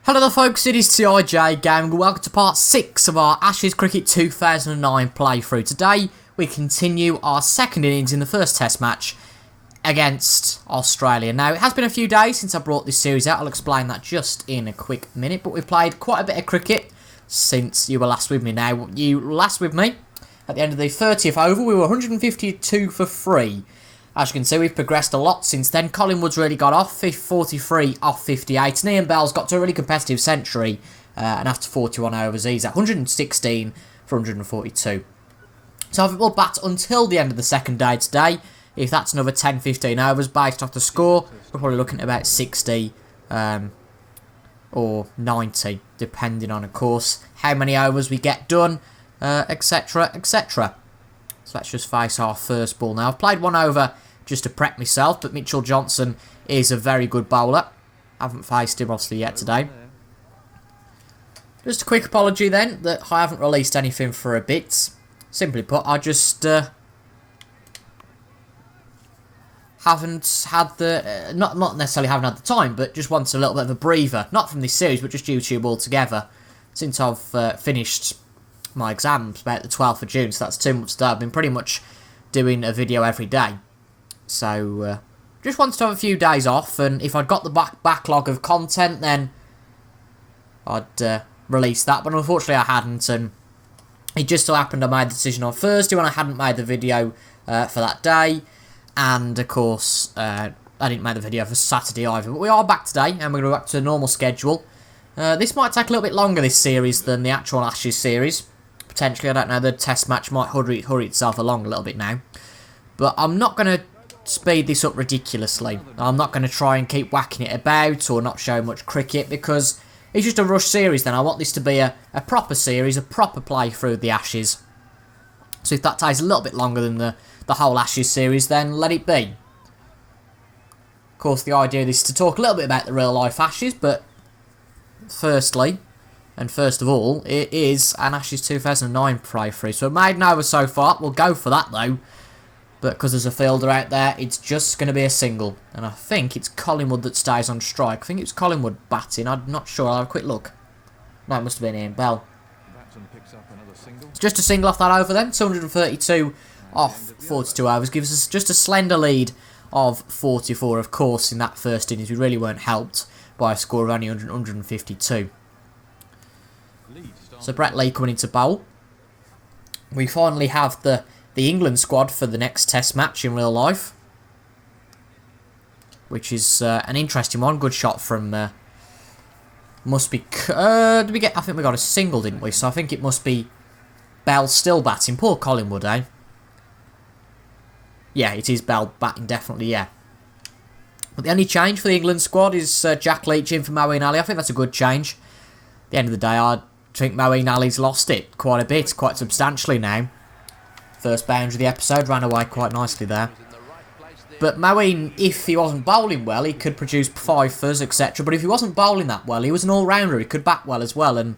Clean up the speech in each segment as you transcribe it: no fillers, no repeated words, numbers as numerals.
Hello there folks, it is TIJ Gaming. Welcome to part 6 of our Ashes Cricket 2009 playthrough. Today we continue our second innings in the first test match against Australia. Now it has been a few days since I brought this series out, I'll explain that just in a quick minute, but we've played quite a bit of cricket since you were last with me. Now, you last with me at the end of the 30th over, we were 152 for 3. As you can see, we've progressed a lot since then. Collingwood's really got off, 43 off 58. And Ian Bell's got to a really competitive century. And after 41 overs, he's at 116 for 142. So I think we'll bat until the end of the second day today. If that's another 10-15 overs based off the score, we're probably looking at about 60 or 90, depending on, of course, how many overs we get done, etc, etc. So let's just face our first ball now. I've played one over just to prep myself, but Mitchell Johnson is a very good bowler. I haven't faced him obviously yet today. Just a quick apology then that I haven't released anything for a bit. Simply put, I just haven't had the not necessarily haven't had the time, but just want a little bit of a breather, not from this series, but just YouTube altogether. Since I've finished my exams about the 12th of June, so that's 2 months ago. I've been pretty much doing a video every day. So, just wanted to have a few days off, and if I'd got the backlog of content, then I'd release that, but unfortunately I hadn't, and it just so happened I made the decision on Thursday when I hadn't made the video for that day, and of course, I didn't make the video for Saturday either, but we are back today, and we're going to go back to the normal schedule. This might take a little bit longer, this series, than the actual Ashes series. Potentially, I don't know, the test match might hurry itself along a little bit now. But I'm not going to speed this up ridiculously. I'm not going to try and keep whacking it about or not show much cricket because it's just a rush series then. I want this to be a proper series, a proper playthrough of the Ashes. So if that takes a little bit longer than the whole Ashes series, then let it be. Of course, the idea of this is to talk a little bit about the real life Ashes, but firstly, and first of all, it is an Ashes 2009 playthrough. So made an over so far. We'll go for that though. But because there's a fielder out there, it's just going to be a single. And I think it's Collingwood that stays on strike. I think it's Collingwood batting. I'm not sure. I'll have a quick look. No, it must have been Ian Bell. It's just a single off that over then. 232 off 42 overs. Gives us just a slender lead of 44. Of course, in that first innings, we really weren't helped by a score of only 152. So Brett Lee coming into bowl. We finally have the England squad for the next test match in real life, which is an interesting one. Good shot from must be did we get, I think we got a single, didn't we? So I think it must be Bell still batting. Poor Collingwood, eh? Yeah, it is Bell batting, definitely, yeah. But the only change for the England squad is Jack Leach in for Moeen Ali. I think that's a good change. At the end of the day, I think Moeen Ali's lost it quite a bit, quite substantially now. First boundary of the episode, ran away quite nicely there. But Moeen, if he wasn't bowling well, he could produce fifers, etc. But if he wasn't bowling that well, he was an all-rounder. He could bat well as well. And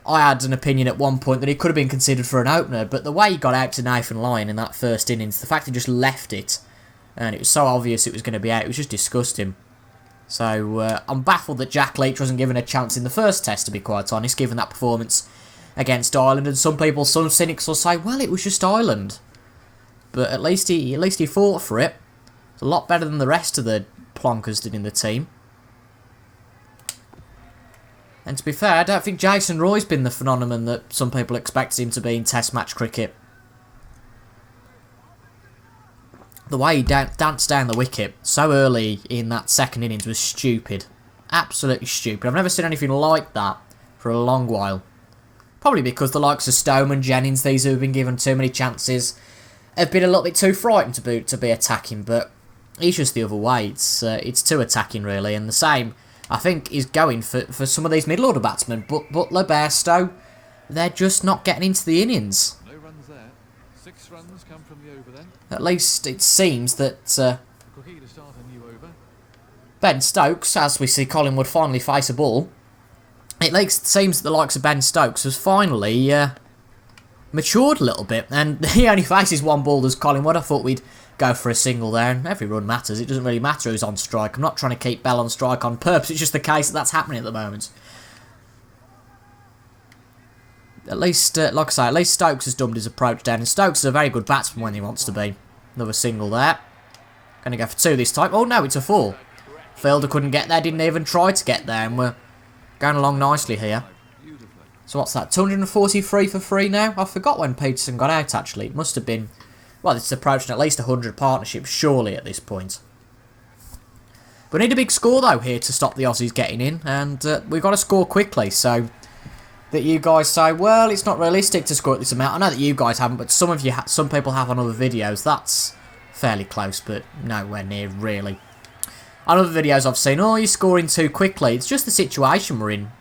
I had an opinion at one point that he could have been considered for an opener. But the way he got out to Nathan Lyon in that first innings, the fact he just left it, and it was so obvious it was going to be out, it was just disgusting. So I'm baffled that Jack Leach wasn't given a chance in the first test, to be quite honest, given that performance against Ireland. And some people, some cynics will say, well, it was just Ireland. But at least he fought for it. It's a lot better than the rest of the plonkers did in the team. And to be fair, I don't think Jason Roy's been the phenomenon that some people expected him to be in test match cricket. The way he danced down the wicket so early in that second innings was stupid. Absolutely stupid. I've never seen anything like that for a long while. Probably because the likes of Stoneman, Jennings, these who have been given too many chances, have been a little bit too frightened to be attacking, but he's just the other way. It's too attacking, really, and the same, I think, is going for some of these middle-order batsmen. But Butler, Bairstow, they're just not getting into the innings. No runs there. 6 runs come from the over then. At least it seems that Cookie to start a new over. Ben Stokes, as we see Collingwood finally face a ball, it seems that the likes of Ben Stokes has finally matured a little bit, and he only faces one ball as Collingwood. I thought we'd go for a single there, and every run matters. It doesn't really matter who's on strike. I'm not trying to keep Bell on strike on purpose. It's just the case that that's happening at the moment. At least, like I say, at least Stokes has dumbed his approach down, and Stokes is a very good batsman when he wants to be. Another single there. Going to go for 2 this time. Oh no, it's a 4. Fielder couldn't get there, didn't even try to get there, and we're going along nicely here. So what's that, 243 for 3 now? I forgot when Peterson got out, actually. It must have been, well, it's approaching at least 100 partnerships, surely, at this point. We need a big score, though, here to stop the Aussies getting in, and we've got to score quickly, so that you guys say, well, it's not realistic to score at this amount. I know that you guys haven't, but some people have on other videos. That's fairly close, but nowhere near, really. On other videos I've seen, oh, you're scoring too quickly. It's just the situation we're in.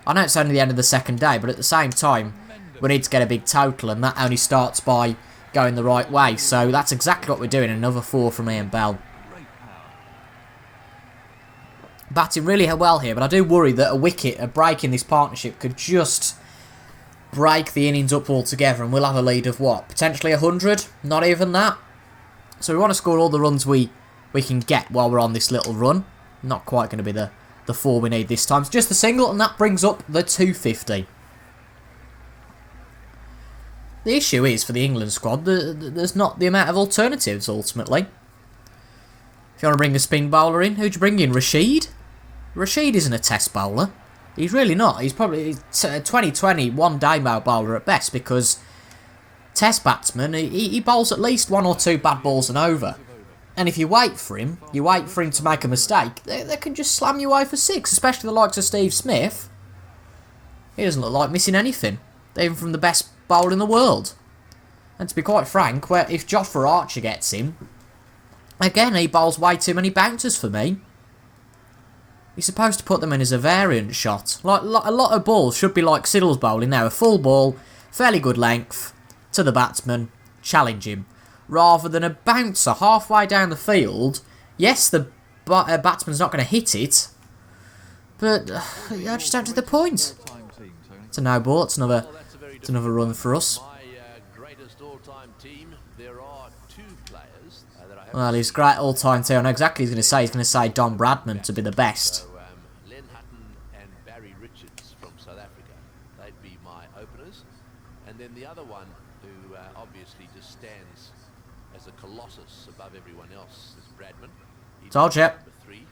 I know it's only the end of the second day, but at the same time, we need to get a big total, and that only starts by going the right way. So that's exactly what we're doing. Another 4 from Ian Bell. Batting really well here, but I do worry that a wicket, a break in this partnership could just break the innings up altogether, and we'll have a lead of what? Potentially 100? Not even that. So we want to score all the runs we can get while we're on this little run. Not quite going to be the 4 we need this time. It's just a single, and that brings up the 250. The issue is, for the England squad, there's not the amount of alternatives, ultimately. If you want to bring a spin bowler in, who'd you bring in? Rashid? Rashid isn't a test bowler. He's really not. He's probably a 2020 one-day bowler at best, because test batsman, he bowls at least 1 or 2 bad balls and over. And if you wait for him to make a mistake, they can just slam you away for 6, especially the likes of Steve Smith. He doesn't look like missing anything, even from the best bowler in the world. And to be quite frank, if Jofra Archer gets him, again, he bowls way too many bouncers for me. You're supposed to put them in as a variant shot. Like a lot of balls should be like Siddle's bowling now, a full ball, fairly good length, to the batsman, challenge him. Rather than a bouncer halfway down the field. Yes, the batsman's not going to hit it, but I just don't do the point. It's a no ball. It's another run for us. Well, he's great all-time team. I know exactly what he's going to say. He's going to say Don Bradman to be the best. Len Hutton and Barry Richards from South Africa. They'd be my openers. And then the other one, who obviously just stands as a colossus above everyone else, is Bradman. Told you. Number 3,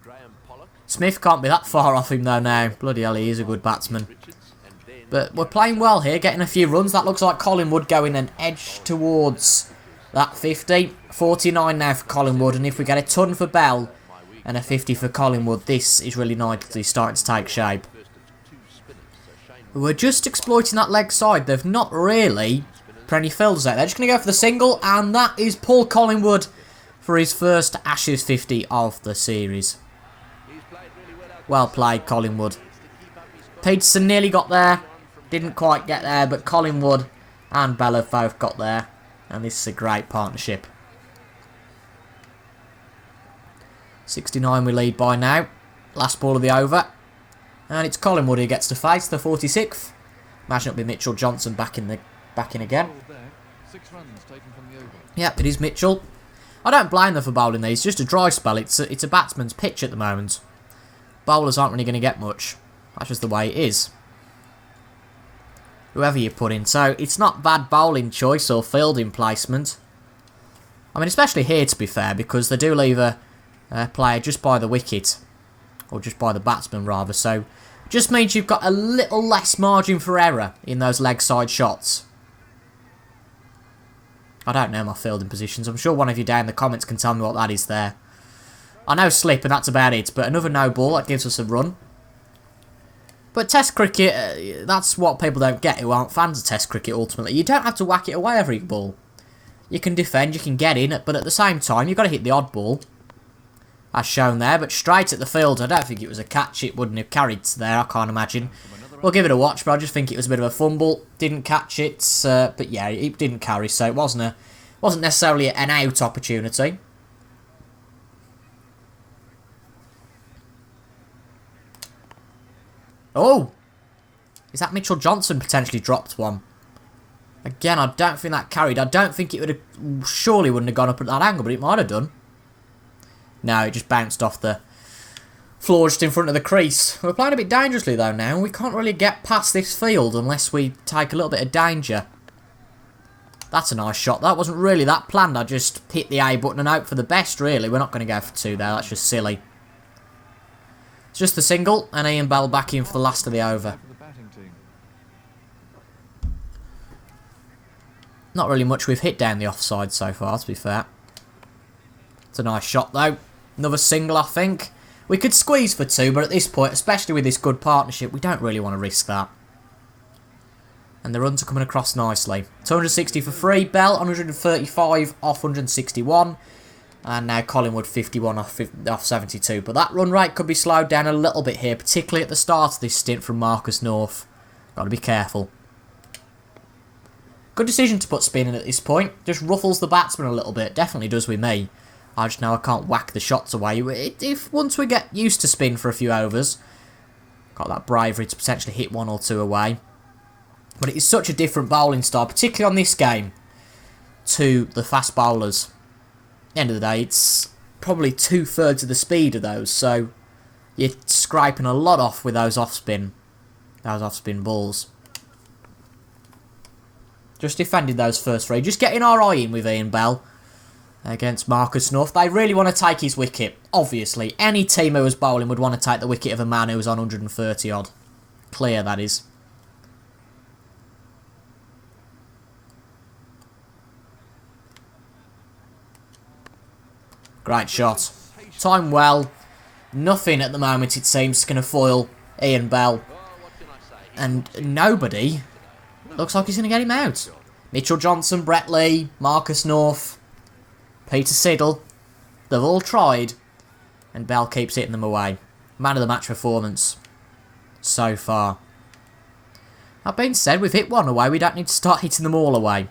Graham Pollock. Smith can't be that far off him though now. Bloody hell, he is a good batsman. But we're playing well here, getting a few runs. That looks like Collingwood going an edge towards that 50. 49 now for Collingwood, and if we get a ton for Bell and a 50 for Collingwood, this is really nicely starting to take shape. We're just exploiting that leg side. They've not really put any fielders out. They're just going to go for the single, and that is Paul Collingwood for his first Ashes 50 of the series. Well played, Collingwood. Peterson nearly got there. Didn't quite get there, but Collingwood and Bell have both got there. And this is a great partnership. 69 we lead by now. Last ball of the over. And it's Collingwood who gets to face the 46th. Imagine it'll be Mitchell Johnson back in again. 6 runs taken from the over. Yep, it is Mitchell. I don't blame them for bowling these. It's just a dry spell. It's a batsman's pitch at the moment. Bowlers aren't really going to get much. That's just the way it is. Whoever you put in. So it's not bad bowling choice or fielding placement. I mean, especially here, to be fair, because they do leave a player just by the wicket. Or just by the batsman, rather. So just means you've got a little less margin for error in those leg side shots. I don't know my fielding positions. I'm sure one of you down in the comments can tell me what that is there. I know slip, and that's about it. But another no ball, that gives us a run. But Test cricket, that's what people don't get who aren't fans of Test cricket, ultimately. You don't have to whack it away every ball. You can defend, you can get in, but at the same time, you've got to hit the odd ball. As shown there, but straight at the field. I don't think it was a catch. It wouldn't have carried there, I can't imagine. We'll give it a watch, but I just think it was a bit of a fumble. Didn't catch it, but yeah, it didn't carry, so it wasn't necessarily an out opportunity. Oh! Is that Mitchell Johnson potentially dropped one? Again, I don't think that carried. I don't think it would have... Surely wouldn't have gone up at that angle, but it might have done. No, it just bounced off the floor just in front of the crease. We're playing a bit dangerously, though, now. We can't really get past this field unless we take a little bit of danger. That's a nice shot. That wasn't really that planned. I just hit the A button and hope for the best, really. We're not going to go for 2 there. That's just silly. It's just the single, and Ian Bell back in for the last of the over. For the batting team. Not really much we've hit down the offside so far, to be fair. It's a nice shot, though. Another single, I think. We could squeeze for 2, but at this point, especially with this good partnership, we don't really want to risk that. And the runs are coming across nicely. 260 for 3. Bell, 135 off 161. And now Collingwood 51 off 72. But that run rate could be slowed down a little bit here, particularly at the start of this stint from Marcus North. Got to be careful. Good decision to put spin in at this point. Just ruffles the batsman a little bit. Definitely does with me. I just know I can't whack the shots away. If once we get used to spin for a few overs, got that bravery to potentially hit 1 or 2 away. But it is such a different bowling style, particularly on this game, to the fast bowlers. At the end of the day, it's probably 2/3 of the speed of those, so you're scraping a lot off with those off-spin balls. Just defended those first 3. Just getting our eye in with Ian Bell against Marcus North. They really want to take his wicket, obviously. Any team who was bowling would want to take the wicket of a man who was on 130 odd. Clear, that is. Great shot. Timed well. Nothing at the moment, it seems, going to foil Ian Bell. And nobody looks like he's going to get him out. Mitchell Johnson, Brett Lee, Marcus North, Peter Siddle. They've all tried. And Bell keeps hitting them away. Man of the match performance so far. That being said, we've hit 1 away. We don't need to start hitting them all away.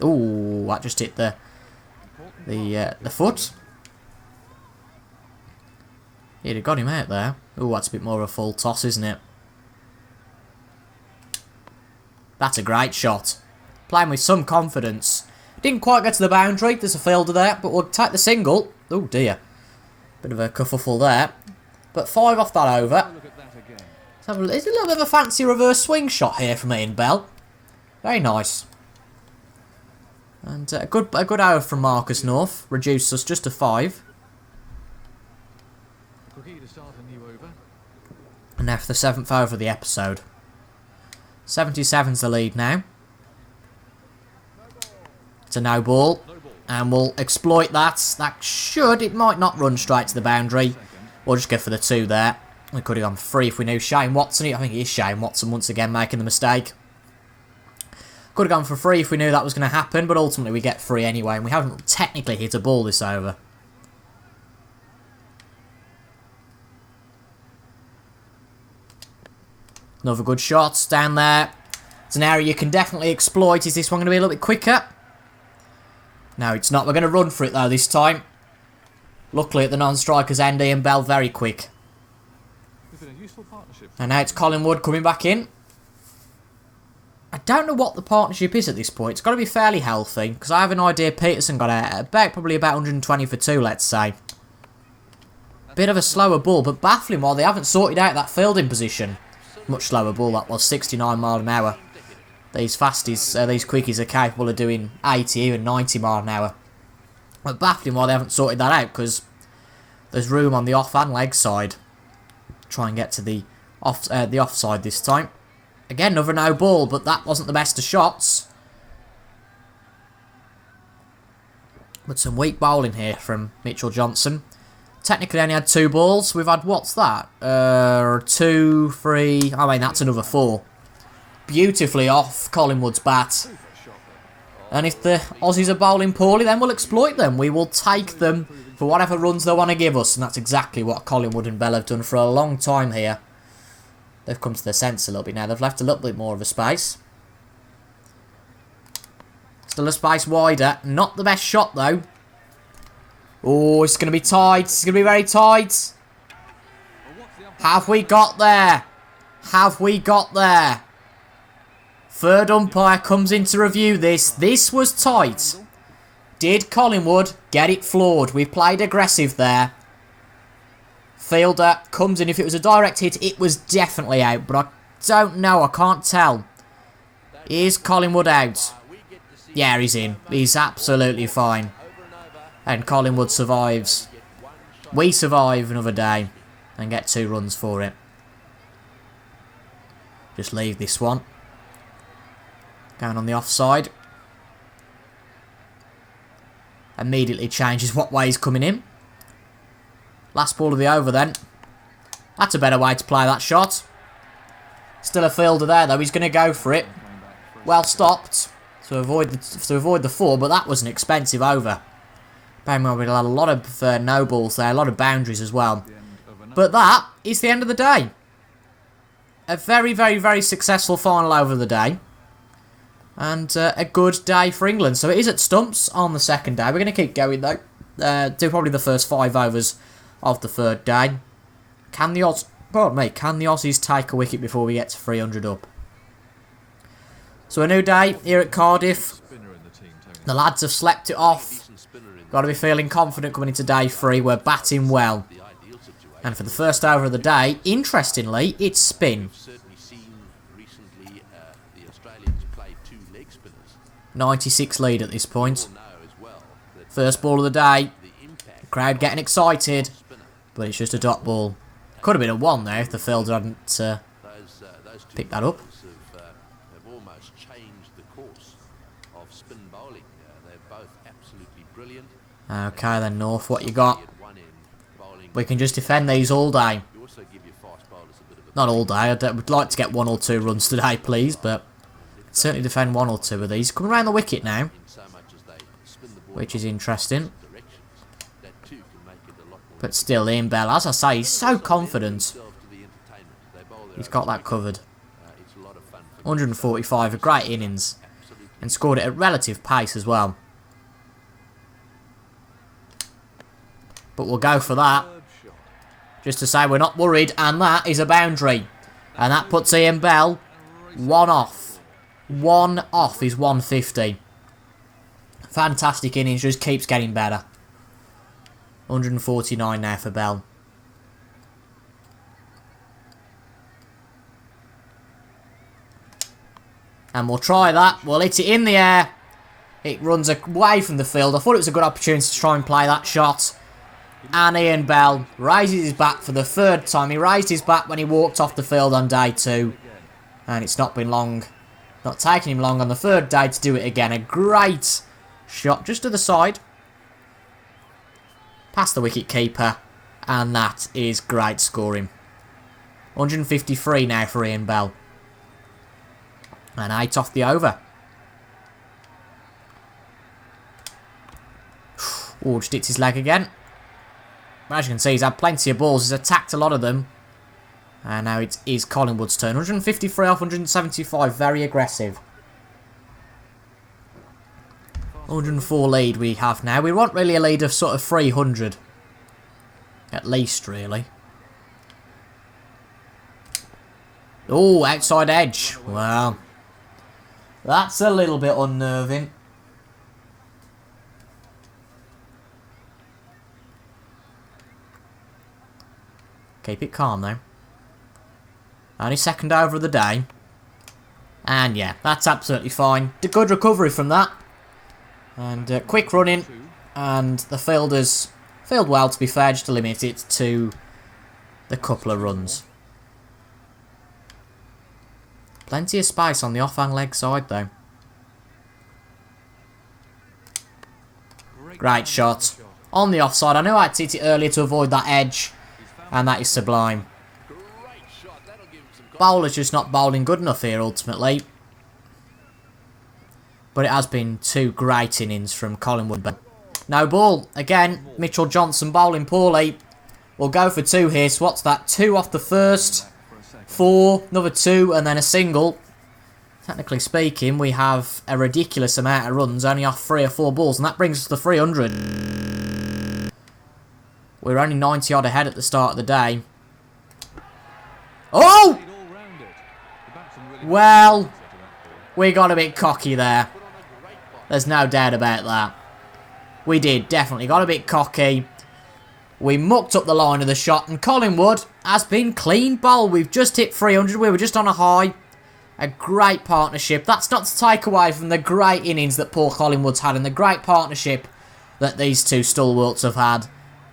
Ooh, that just hit the foot. He'd have got him out there. Ooh, that's a bit more of a full toss, isn't it? That's a great shot. Playing with some confidence. Didn't quite get to the boundary. There's a fielder there, but we'll take the single. Oh dear. Bit of a kerfuffle there. But 5 off that over. Look at that again. It's a little bit of a fancy reverse swing shot here from Ian Bell. Very nice. And a good over from Marcus North. Reduced us just to 5. Cookie to start a new over. And now for the 7th over of the episode. 77's the lead now. It's a no ball. And we'll exploit that. It might not run straight to the boundary. We'll just go for the 2 there. We could have gone 3 if we knew Shane Watson. I think it is Shane Watson once again making the mistake. Could have gone for 3 if we knew that was going to happen, but ultimately we get 3 anyway, and we haven't technically hit a ball this over. Another good shot down there. It's an area you can definitely exploit. Is this one going to be a little bit quicker? No, it's not. We're going to run for it, though, this time. Luckily, at the non-strikers end, Ian Bell very quick. It's been a useful partnership. And now it's Collingwood coming back in. I don't know what the partnership is at this point. It's got to be fairly healthy, because I have an idea Peterson got out probably about 120 for 2, let's say. Bit of a slower ball, but baffling while they haven't sorted out that fielding position. Much slower ball that was, 69 mile an hour. These fasties, these quickies are capable of doing 80, even 90 mile an hour. But baffling why they haven't sorted that out, because there's room on the off and leg side. Try and get to the offside this time. Again, another no ball, but that wasn't the best of shots. But some weak bowling here from Mitchell Johnson. Technically only had 2 balls. We've had, what's that? 2, 3, I mean that's another 4. Beautifully off Collingwood's bat. And if the Aussies are bowling poorly, then we'll exploit them. We will take them for whatever runs they want to give us. And that's exactly what Collingwood and Bell have done for a long time here. They've come to their sense a little bit now. They've left a little bit more of a space. Still a space wider. Not the best shot, though. Oh, it's going to be tight. It's going to be very tight. Have we got there? Have we got there? Third umpire comes in to review this. This was tight. Did Collingwood get it floored? We played aggressive there. Fielder comes in. If it was a direct hit, it was definitely out. But I don't know. I can't tell. Is Collingwood out? Yeah, he's in. He's absolutely fine. And Collingwood survives. We survive another day and get 2 runs for it. Just leave this one. Going on the offside. Immediately changes what way he's coming in. Last ball of the over then. That's a better way to play that shot. Still a fielder there though. He's going to go for it. Well stopped to avoid the 4, but that was an expensive over. We had a lot of no balls there, a lot of boundaries as well. But that is the end of the day. A very, very, very successful final over the day. And a good day for England. So it is at stumps on the second day. We're going to keep going though. Do probably the first 5 overs of the third day. Can the Aussies take a wicket before we get to 300 up? So a new day here at Cardiff. The lads have slept it off. Got to be feeling confident coming into day 3. We're batting well. And for the first over of the day, interestingly, it's spin. 96 lead at this point. First ball of the day. The crowd getting excited. But it's just a dot ball. Could have been a 1 there if the fielder hadn't picked that up. Have almost changed the course of spin bowling. They're both absolutely brilliant. Okay then, North, what you got? We can just defend these all day. Not all day. I would like to get 1 or 2 runs today, please, but certainly defend 1 or 2 of these. Coming around the wicket now, which is interesting. But still, Ian Bell, as I say, he's so confident. He's got that covered. 145, a great innings. And scored it at relative pace as well. But we'll go for that. Just to say we're not worried. And that is a boundary. And that puts Ian Bell 1 off. 1 off is 150. Fantastic innings. Just keeps getting better. 149 now for Bell. And we'll try that. We'll hit it in the air. It runs away from the field. I thought it was a good opportunity to try and play that shot. And Ian Bell raises his bat for the 3rd time. He raised his bat when he walked off the field on day 2. And it's not been long. Not taking him long on the 3rd day to do it again. A great shot just to the side. Past the wicket keeper. And that is great scoring. 153 now for Ian Bell. And 8 off the over. Oh, just hit his leg again. As you can see, he's had plenty of balls. He's attacked a lot of them. And now it is Collingwood's turn. 153 off 175. Very aggressive. 104 lead we have now. We want really a lead of sort of 300. At least, really. Oh, outside edge. Well, that's a little bit unnerving. Keep it calm though. Only second over of the day. And yeah, that's absolutely fine. A good recovery from that. And quick running. And the fielders field well, to be fair, just to limit it to the couple of runs. Plenty of space on the offhand leg side though. Great shot. On the offside. I know I hit it earlier to avoid that edge. And that is sublime. Bowler's just not bowling good enough here ultimately. But it has been 2 great innings from Collingwood. No ball. Again, Mitchell Johnson bowling poorly. We'll go for 2 here. So what's that? 2 off the first. 4, another 2, and then a single. Technically speaking, we have a ridiculous amount of runs, only off 3 or 4 balls, and that brings us to 300. We're only 90 odd ahead at the start of the day. Oh! Well, we got a bit cocky there. There's no doubt about that. We did, definitely. Got a bit cocky. We mucked up the line of the shot, and Collingwood has been clean bowled. We've just hit 300. We were just on a high. A great partnership. That's not to take away from the great innings that Paul Collingwood's had and the great partnership that these two stalwarts have had.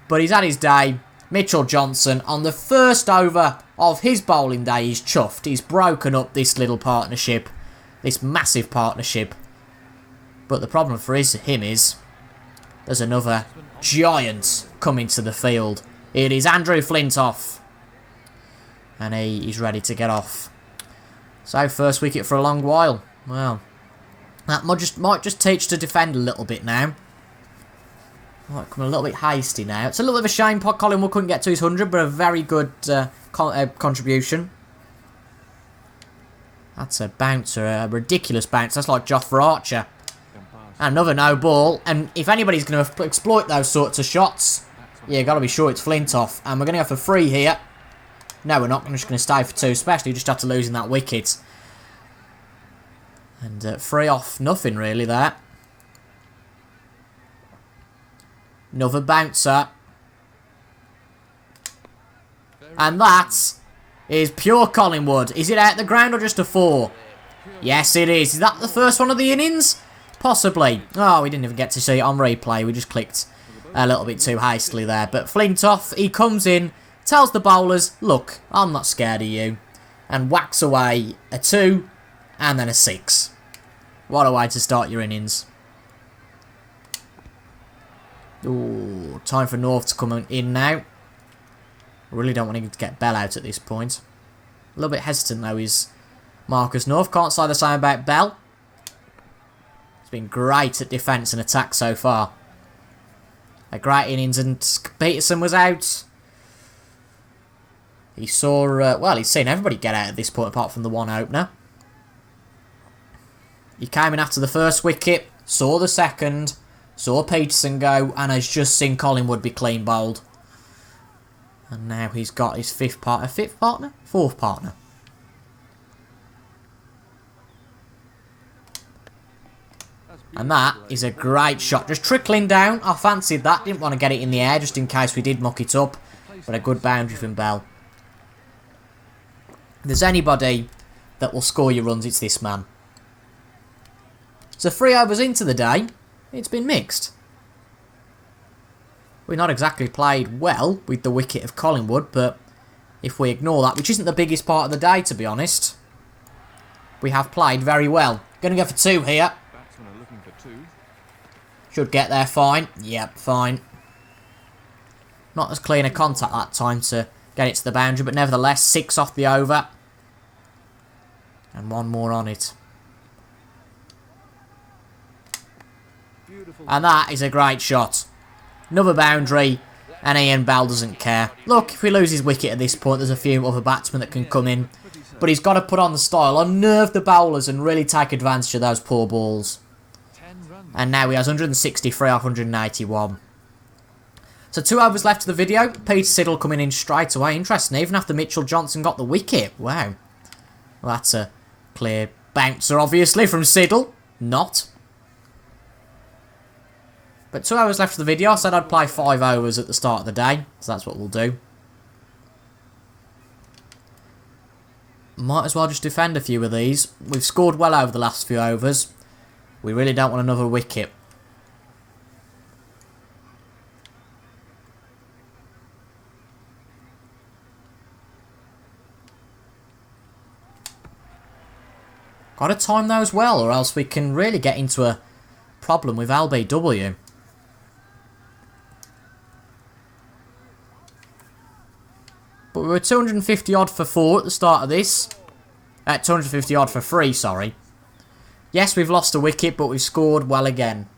But he's had his day. Mitchell Johnson, on the first over of his bowling day, he's chuffed. He's broken up this little partnership. This massive partnership. But the problem for him is there's another giant coming to the field. It is Andrew Flintoff. And he's ready to get off. So, first wicket for a long while. Well, that might just teach to defend a little bit now. Might come a little bit hasty now. It's a little bit of a shame Collingwood couldn't get to his 100, but a very good contribution. That's a bouncer, a ridiculous bounce. That's like Jofra Archer. And another no ball. And if anybody's going to exploit those sorts of shots, yeah, got to be sure it's Flintoff. And we're going to go for 3 here. No, we're not. I'm just going to stay for 2, especially just after losing that wicket. And 3 off nothing, really, there. Another bouncer. And that is pure Collingwood. Is it out the ground or just a 4? Yes, it is. Is that the first one of the innings? Possibly. Oh, we didn't even get to see it on replay. We just clicked a little bit too hastily there. But Flintoff, he comes in, tells the bowlers, look, I'm not scared of you. And whacks away a 2 and then a 6. What a way to start your innings. Ooh, time for North to come in now. Really don't want him to get Bell out at this point. A little bit hesitant though is Marcus North. Can't say the same about Bell. He's been great at defence and attack so far. A great innings, and Peterson was out. He saw, well, he's seen everybody get out at this point apart from the one opener. He came in after the first wicket, saw the second, saw Peterson go, and has just seen Collingwood be clean bowled. And now he's got his fourth partner. And that is a great shot. Just trickling down. I fancied that. Didn't want to get it in the air just in case we did muck it up. But a good boundary from Bell. If there's anybody that will score your runs, it's this man. So 3 overs into the day, it's been mixed. We've not exactly played well with the wicket of Collingwood, but if we ignore that, which isn't the biggest part of the day, to be honest, we have played very well. Going to go for 2 here. Batsmen are looking for 2. Should get there fine. Yep, fine. Not as clean a contact that time to get it to the boundary, but nevertheless, 6 off the over. And 1 more on it. Beautiful. And that is a great shot. Another boundary, and Ian Bell doesn't care. Look, if we lose his wicket at this point, there's a few other batsmen that can come in. But he's got to put on the style, unnerve the bowlers, and really take advantage of those poor balls. 10 runs. And now he has 163 off 181. So 2 overs left of the video. Peter Siddle coming in straight away. Interesting, even after Mitchell Johnson got the wicket. Wow. Well, that's a clear bouncer, obviously, from Siddle. Not. But 2 hours left of the video. I said I'd play 5 overs at the start of the day. So that's what we'll do. Might as well just defend a few of these. We've scored well over the last few overs. We really don't want another wicket. Got to time those well, or else we can really get into a problem with LBW. But we were 250 odd for 4 at the start of this. 250 odd for 3, sorry. Yes, we've lost a wicket, but we've scored well again.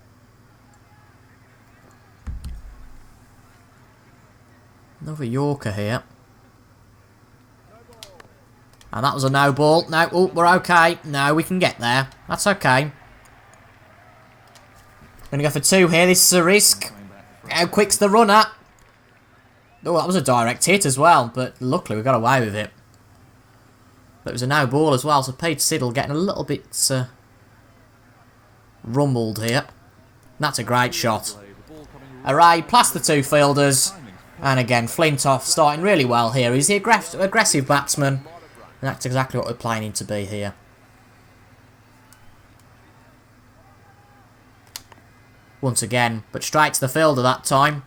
Another Yorker here. And that was a no ball. No, oh, we're okay. No, we can get there. That's okay. Going to go for 2 here. This is a risk. How quick's the runner? Oh, that was a direct hit as well, but luckily we got away with it. But it was a no ball as well, so Peter Siddle getting a little bit rumbled here. That's a great shot. Array past the two fielders. And again, Flintoff starting really well here. He's the aggressive batsman. And that's exactly what we're playing him to be here. Once again, but straight to the fielder that time.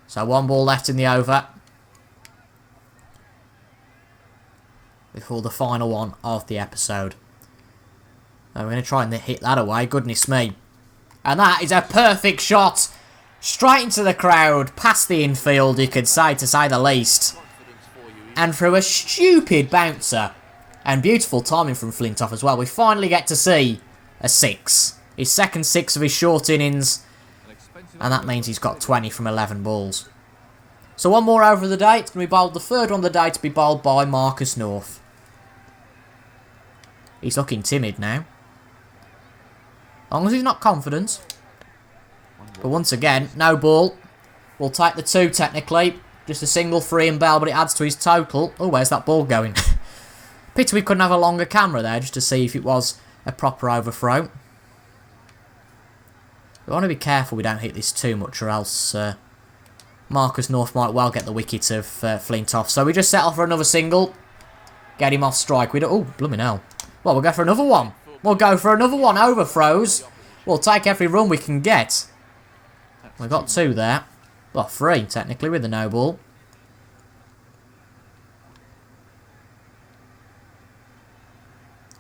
So 1 ball left in the over. Before the final one of the episode. And we're going to try and hit that away. Goodness me. And that is a perfect shot. Straight into the crowd. Past the infield, you could say, to say the least. And through a stupid bouncer. And beautiful timing from Flintoff as well. We finally get to see a 6. His second 6 of his short innings. And that means he's got 20 from 11 balls. So 1 more over of the day. It's going to be bowled. The third one of the day to be bowled by Marcus North. He's looking timid now. As long as he's not confident. But once again, no ball. We'll take the 2 technically. Just a single free and bell, but it adds to his total. Oh, where's that ball going? Pity we couldn't have a longer camera there just to see if it was a proper overthrow. We want to be careful we don't hit this too much, or else Marcus North might well get the wicket of Flintoff. So we just settle for another single. Get him off strike. Oh, blooming hell. Well, we'll go for another one. We'll go for another one. Overthrows. We'll take every run we can get. We've got 2 there. Well, 3, technically, with the no ball.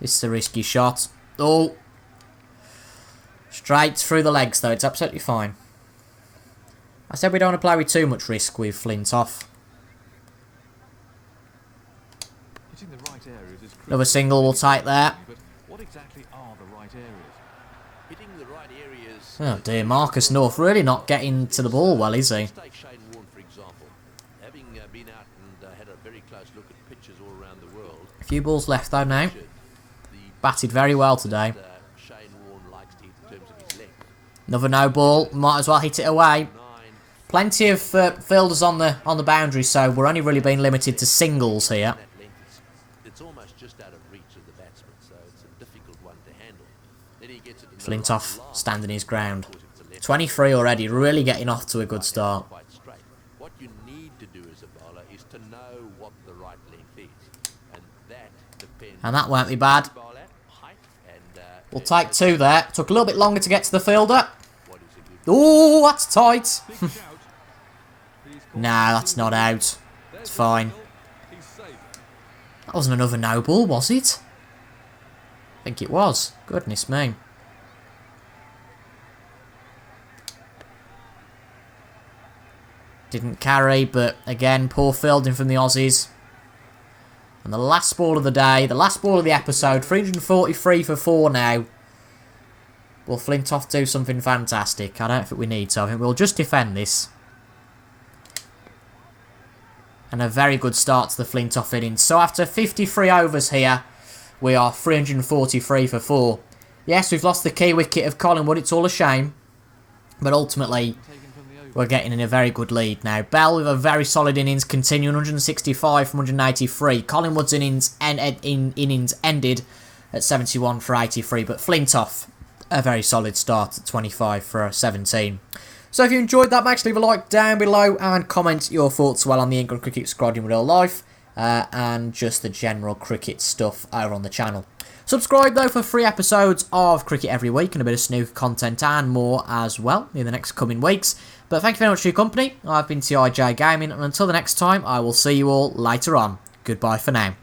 This is a risky shot. Oh. Straight through the legs, though. It's absolutely fine. I said we don't want to play with too much risk with Flintoff. Another single we'll take there. What exactly are the right areas? Hitting the right areas. Oh dear, Marcus North really not getting to the ball well, is he? Take Shane Warne, for example. Having been out and had a very close look at pitches all around the world. A few balls left though now. The Batted very well today. Shane Warne likes to hit in terms of his leg. Another no ball. Might as well hit it away. 9. Plenty of fielders on the boundary, so we're only really being limited to singles here. That length it's almost just out of reach of the batsman, so it's a difficult one to handle. Then he gets it in the Flintoff right line. standing his ground. Of course, it's a left 23 already, really getting off to a good start. quite straight. What you need to do as a bowler is to know what the right length is, and that depends. And that won't be bad. Bowler, height, and We'll take 2 there. Took a little bit longer to get to the fielder. what is a good Oh, that's tight. Big shout. Please call Nah, that's not out. It's fine. He's safe. That wasn't another no ball, was it? I think it was. Goodness me. Didn't carry, but again, poor fielding from the Aussies. And the last ball of the day, the last ball of the episode, 343 for 4 now. Will Flintoff do something fantastic? I don't think we need to. I think we'll just defend this. And a very good start to the Flintoff innings. So after 53 overs here, we are 343 for 4. Yes, we've lost the key wicket of Collingwood. It's all a shame. But ultimately, Taken from the over. we're getting in a very good lead now. Bell with a very solid innings, continuing 165 from 183. Collingwood's innings ended at 71 for 83. But Flintoff, a very solid start at 25 for 17. So if you enjoyed that, make sure leave a like down below and comment your thoughts well on the England cricket squad in real life and just the general cricket stuff over on the channel. Subscribe though for free episodes of Cricket every week and a bit of snooker content and more as well in the next coming weeks. But thank you very much for your company. I've been TIJ Gaming, and until the next time, I will see you all later on. Goodbye for now.